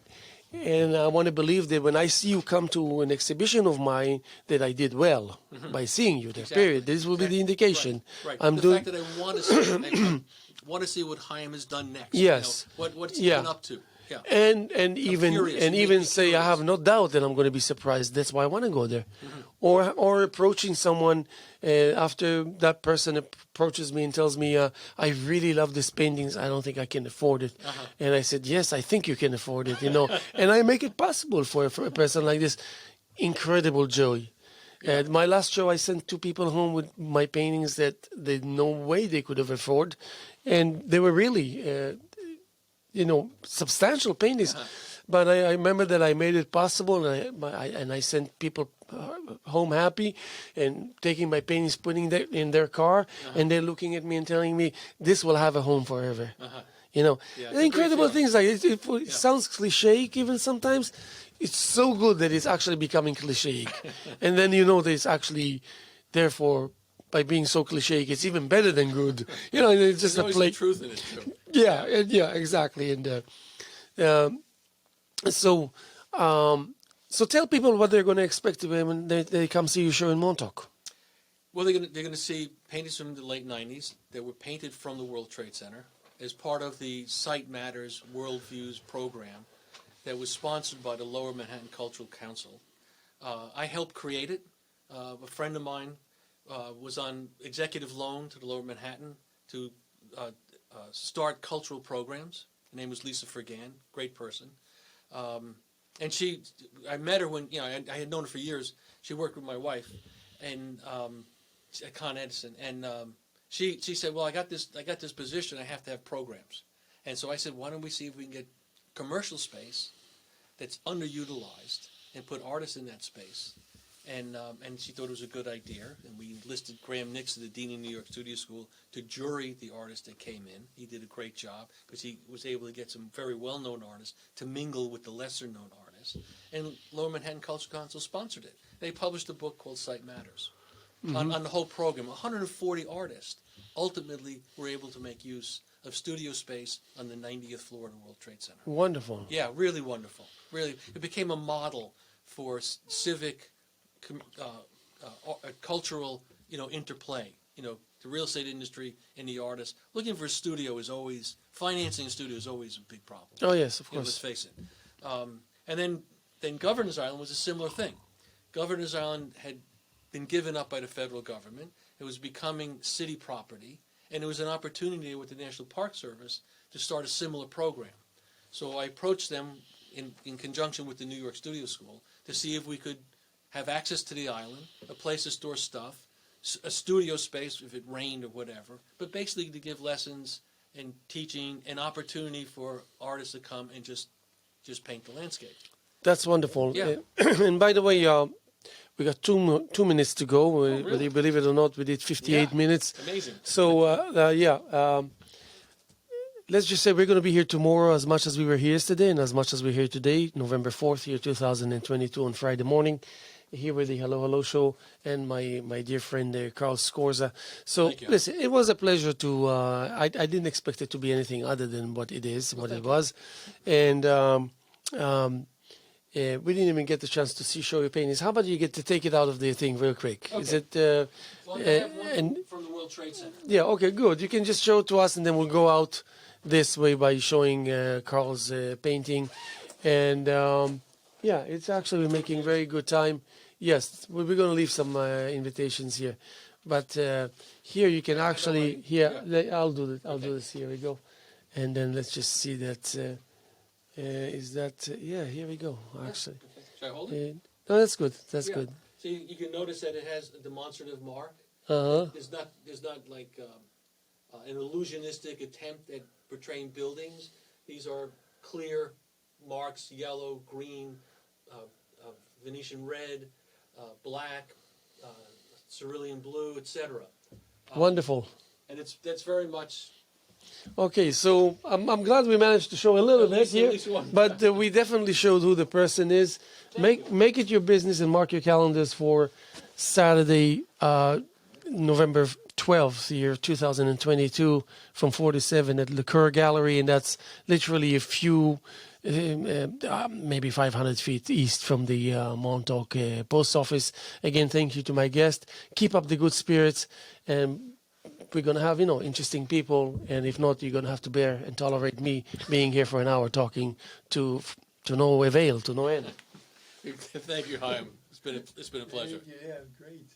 And I want to believe that when I see you come to an exhibition of mine, that I did well by seeing you there. Exactly. Period. This will be the indication. Right. The fact that I want to see what Haim has done next. Yes. What's he been up to. Yeah. And even say I have no doubt that I'm going to be surprised. That's why I want to go there. Mm-hmm. Or approaching someone after that person approaches me and tells me, I really love these paintings. I don't think I can afford it. And I said, yes, I think you can afford it. And I make it possible for a person like this. Incredible joy. Yeah. My last show, I sent 2 people home with my paintings that no way they could have afford, and they were really. Substantial paintings, but I remember that I made it possible, and I sent people home happy, and taking my paintings, putting them in their car, and they're looking at me and telling me this will have a home forever. Incredible things like it sounds cliche even sometimes. It's so good that it's actually becoming cliche, and then that it's actually therefore. By being so cliche, it's even better than good. It's just There's always truth in it too. Yeah, exactly. And so tell people what they're going to expect when they come see your show in Montauk. Well, they're going to see paintings from the late '90s that were painted from the World Trade Center as part of the Site Matters Worldviews program that was sponsored by the Lower Manhattan Cultural Council. I helped create it. A friend of mine. Was on executive loan to the Lower Manhattan to start cultural programs. Her name was Lisa Fergan, great person. And I met her when, I had known her for years. She worked with my wife and at Con Edison. And she said, well, I got this position. I have to have programs. And so I said, why don't we see if we can get commercial space that's underutilized and put artists in that space. And she thought it was a good idea, and we enlisted Graham Nixon, the dean of New York Studio School, to jury the artists that came in. He did a great job because he was able to get some very well-known artists to mingle with the lesser-known artists. And Lower Manhattan Cultural Council sponsored it. They published a book called Site Matters on the whole program. 140 artists ultimately were able to make use of studio space on the 90th floor of the World Trade Center. Wonderful. Yeah, really wonderful. Really, it became a model for civic, cultural, interplay. The real estate industry and the artists looking for a studio is always financing a studio is always a big problem. Oh yes, of Let's course. face it. And then Governor's Island was a similar thing. Governor's Island had been given up by the federal government. It was becoming city property, and it was an opportunity with the National Park Service to start a similar program. So I approached them in conjunction with the New York Studio School to see if we could have access to the island, a place to store stuff, a studio space if it rained or whatever, but basically to give lessons and teaching, an opportunity for artists to come and just paint the landscape. That's wonderful. Yeah. And by the way, we got 2 minutes to go. really? Whether you believe it or not, we did 58 Yeah. minutes. Amazing. So let's just say we're going to be here tomorrow as much as we were here yesterday and as much as we're here today, November 4th, year 2022 on Friday morning, here with the Hello Hello Show and my dear friend Carl Scorza. So Thank you. listen, it was a pleasure to, I didn't expect it to be anything other than what it is, what it was. And we didn't even get the chance to show your paintings. How about you get to take it out of the thing real quick? Okay. Is it, Well, I have one and from the World Trade Center. yeah, okay, good. You can just show it to us and then we'll go out this way by showing Carl's painting. And yeah, it's actually we're making very good time. Yes, we're going to leave some invitations here. But here you can actually, I'll do that. I'll do this. Here we go. And then let's just see that. Is that, yeah, here we go, actually. Okay. Should I hold it? No, that's good. That's Yeah. good. So you can notice that it has a demonstrative mark. Uh-huh. There's not like an illusionistic attempt at portraying buildings. These are clear marks: yellow, green, Venetian red, black, cerulean blue, etc. Wonderful. And that's very much. Okay, so I'm glad we managed to show a little bit At here, least one. but we definitely showed who the person is. Make it your business and mark your calendars for Saturday, November 12th, year 2022, from 4 to 7 at Liqueur Gallery, and that's literally a few, maybe 500 feet east from the Montauk post office. Again, thank you to my guest. Keep up the good spirits, and we're going to have, interesting people, and if not, you're going to have to bear and tolerate me being here for an hour talking to no avail, to no end. Thank you, Haim. It's been a pleasure. Thank you. Yeah, great.